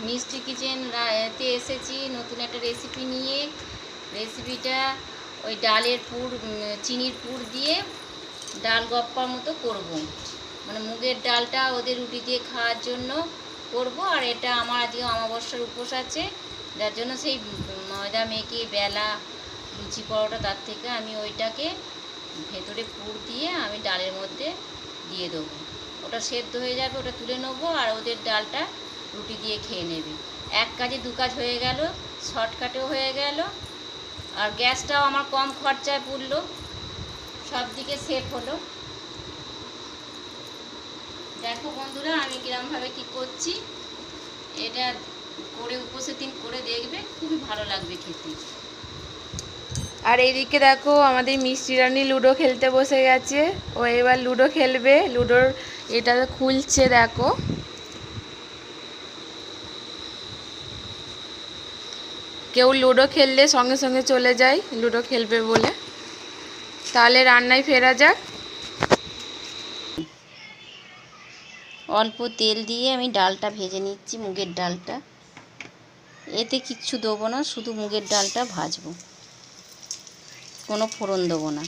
মিষ্টি কিচেন তে এসেছি নতুন একটা রেসিপি নিয়ে। রেসিপিটা ওই ডালের পুর, চিনির পুর দিয়ে ডাল গপ্পার মতো করব। মানে মুগের ডালটা ওদের রুটি দিয়ে খাওয়ার জন্য করব। আর এটা আমার আজকে অমাবস্যার উপোস আছে, যার জন্য সেই ময়দা মেখে বেলা লুচি পরোটা, তার থেকে আমি ওইটাকে ভেতরে পুর দিয়ে আমি ডালের মধ্যে দিয়ে দেবো। ওটা সেদ্ধ হয়ে যাবে, ওটা তুলে নেবো, আর ওদের ডালটা রুটি দিয়ে খেয়ে নেবে। এক কাজে দু কাজ হয়ে গেল, শর্টকাটেও হয়ে গেল, আর গ্যাসটাও আমার কম খরচায় পড়লো, সব দিকে সেভ হলো। দেখো বন্ধুরা আমি কিরমভাবে কী করছি, এটা করে উপোসের দিন করে দেখবে, খুবই ভালো লাগবে খেতে। আর এইদিকে দেখো আমাদের মিষ্টি রানী লুডো খেলতে বসে গেছে। ও এবার লুডো খেলবে। লুডোর এটা খুলছে দেখো। কেউ লুডো খেললে সঙ্গে সঙ্গে চলে যায় লুডো খেলবে বলে। তাহলে রান্নায় ফেরা যাক। অল্প তেল দিয়ে আমি ডালটা ভেজে নিচ্ছি, মুগের ডালটা। এতে কিচ্ছু দেবো না, শুধু মুগের ডালটা ভাজবো, কোনো ফোড়ন দেবো না।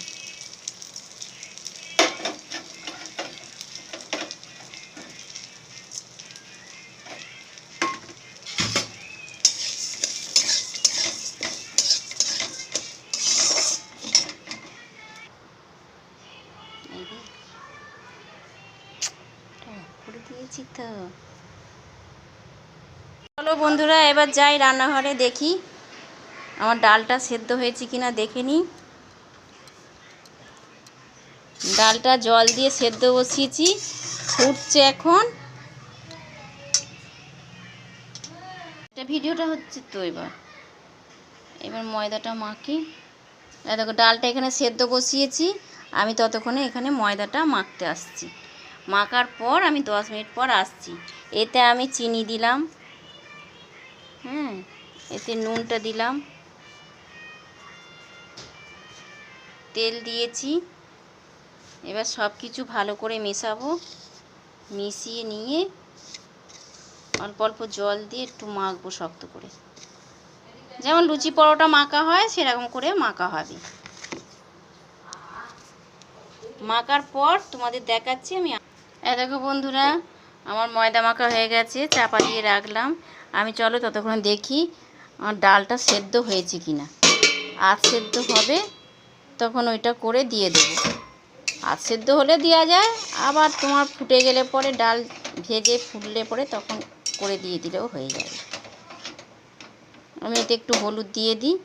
করে দিয়েছি তো। চলো বন্ধুরা এবার যাই রান্নাঘরে, দেখি আমার ডালটা সেদ্ধ হয়েছে কিনা দেখে নিই। ডালটা জল দিয়ে সেদ্ধ বসিয়েছি, ফুটছে এখন। এটা ভিডিওটা হচ্ছে তো। এবার ময়দাটা মাখি। দেখো ডালটা এখানে সেদ্ধ বসিয়েছি, আমি ততক্ষণে এখানে ময়দাটা মাখতে আসছি। মাখার পর আমি 10 মিনিট পর আসছি। এতে আমি চিনি দিলাম, এতে নুনটা দিলাম, তেল দিয়েছি। এবার সব কিছু ভালো করে মেশাবো। মিশিয়ে নিয়ে অল্প অল্প জল দিয়ে একটু মাখবো শক্ত করে, যেমন লুচি পরোটা মাখা হয় সেরকম করে মাখা হবে। মাখার পর তোমাদের দেখাচ্ছি আমি। দেখো বন্ধুরা আমার ময়দা মাখা হয়ে গেছে, চাপা দিয়ে রাখলাম আমি। চলো ততক্ষণ দেখি আমার ডালটা সেদ্ধ হয়েছে কিনা। আধ সেদ্ধ হবে তখন ওইটা করে দিয়ে দেবো। আধ সেদ্ধ হলে দেওয়া যায়, আবার তোমার ফুটে গেলে পরে ডাল ভেজে ফুটলে পরে তখন করে দিয়ে দিলেও হয়ে যাবে। আমি এতে একটু হলুদ দিয়ে দিই।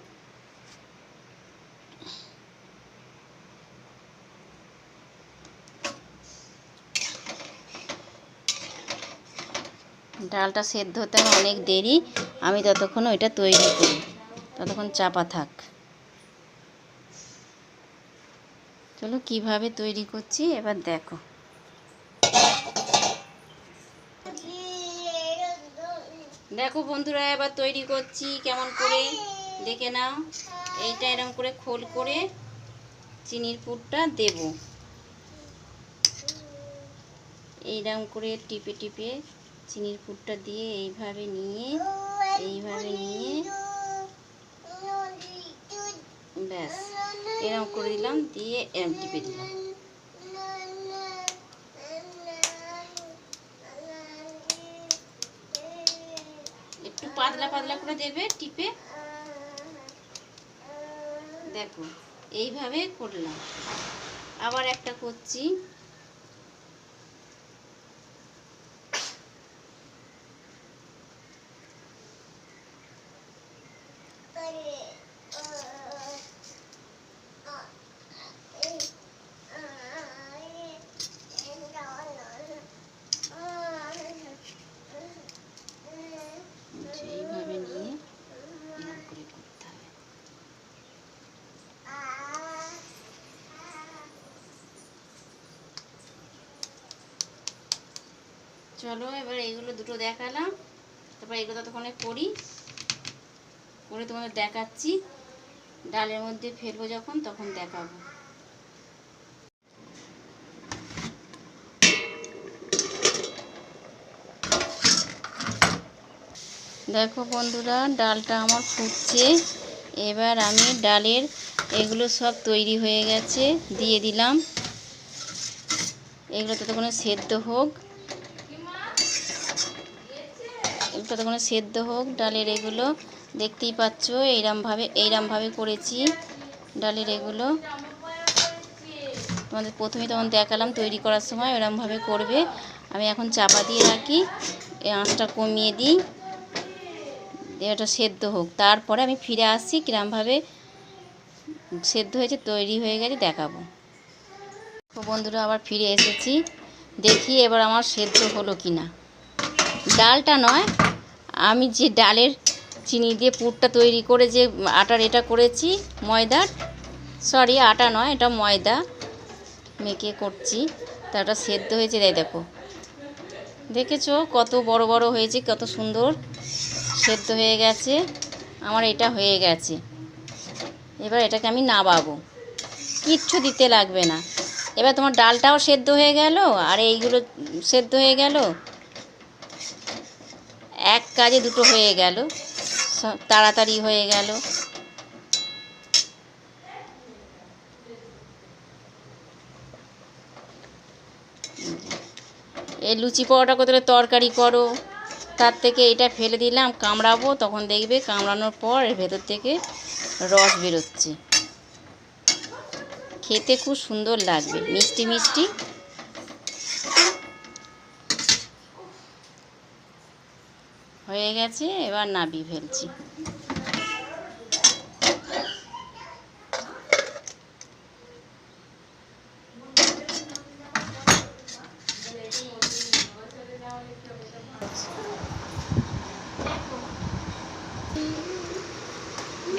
ডালটা সেদ্ধ হতে অনেক দেরি, আমি ততক্ষণ ওইটা তৈরি করি, ততক্ষণ চাপা থাক। চলো কিভাবে তৈরি করছি এবার দেখো। দেখো বন্ধুরা এবার তৈরি করছি কেমন করে দেখে নাও। এইটা এরকম করে খোল করে চিনির পুরটা দেব, এইরকম করে টিপে টিপে চিনির পুরটা দিয়ে এইভাবে নিয়ে ব্যাস এরকম করে দিলাম, দিয়ে এরকম টিপে দিলাম। একটু পাতলা পাতলা করে দেবে টিপে। দেখো এইভাবে করলাম। আবার একটা করছি। এইভাবে নিয়ে এরকম করে করতে হবে। চলো এবার এইগুলো দুটো দেখালাম, তারপর এগুলো ততক্ষণে করি, করে তোমাদের দেখাচ্ছি। ডালের মধ্যে ফেলবো যখন তখন দেখাবো। দেখো বন্ধুরা, ডালটা আমার ফুটছে। এবার আমি ডালের এগুলো সব তৈরি হয়ে গেছে, দিয়ে দিলাম। এগুলো ততক্ষণে সেদ্ধ হোক, ডালের এগুলো দেখতেই পাচ্ছ এইরমভাবে করেছি ডালের এগুলো। তোমাদের প্রথমেই তখন দেখালাম তৈরি করার সময় এরমভাবে করবে। আমি এখন চাপা দিয়ে রাখি, এই আঁচটা কমিয়ে দিই, এটা সেদ্ধ হোক। তারপরে আমি ফিরে আসছি, কিরমভাবে সেদ্ধ হয়েছে, তৈরি হয়ে গেছে দেখাবো। তো বন্ধুরা, আবার ফিরে এসেছি, দেখি এবার আমার সেদ্ধ হলো কি না। ডালটা নয়, আমি যে ডালের চিনি দিয়ে পুরটা তৈরি করে যে আটার এটা করেছি, ময়দার, সরি আটা নয়, এটা ময়দা মেখে করছি, তা এটা সেদ্ধ হয়েছে। দেখো, দেখেছো কত বড় বড় হয়েছে, কত সুন্দর সেদ্ধ হয়ে গেছে। আমার এটা হয়ে গেছে। এবার এটাকে আমি নামাবো, কিচ্ছু দিতে লাগবে না। এবার তোমার ডালটাও সেদ্ধ হয়ে গেল, আর এইগুলো সেদ্ধ হয়ে গেল, এক কাজে দুটো হয়ে গেল, তাড়াতাড়ি হয়ে গেল। এই লুচি পরোটা করতে তরকারি করো, তার থেকে এটা ফেলে দিলাম, কামড়াবো, তখন দেখবে কামড়ানোর পর এর ভেতর থেকে রস বেরোচ্ছে। খেতে খুব সুন্দর লাগবে, মিষ্টি মিষ্টি। হয়ে গেছে, এবার নামিয়ে ফেলছি।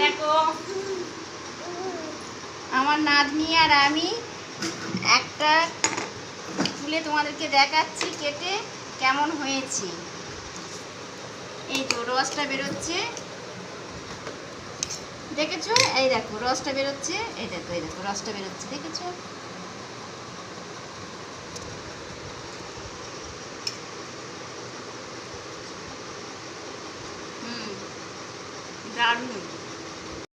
দেখো, আমার নাতনি আর আমি একটা তুলে তোমাদেরকে দেখাচ্ছি কেটে কেমন হয়েছে। এই তো রসটা বেরোচ্ছে, দেখেছো? এই দেখো রসটা বেরোচ্ছে, এই দেখো রসটা বেরোচ্ছে, দেখেছো? দারুণ।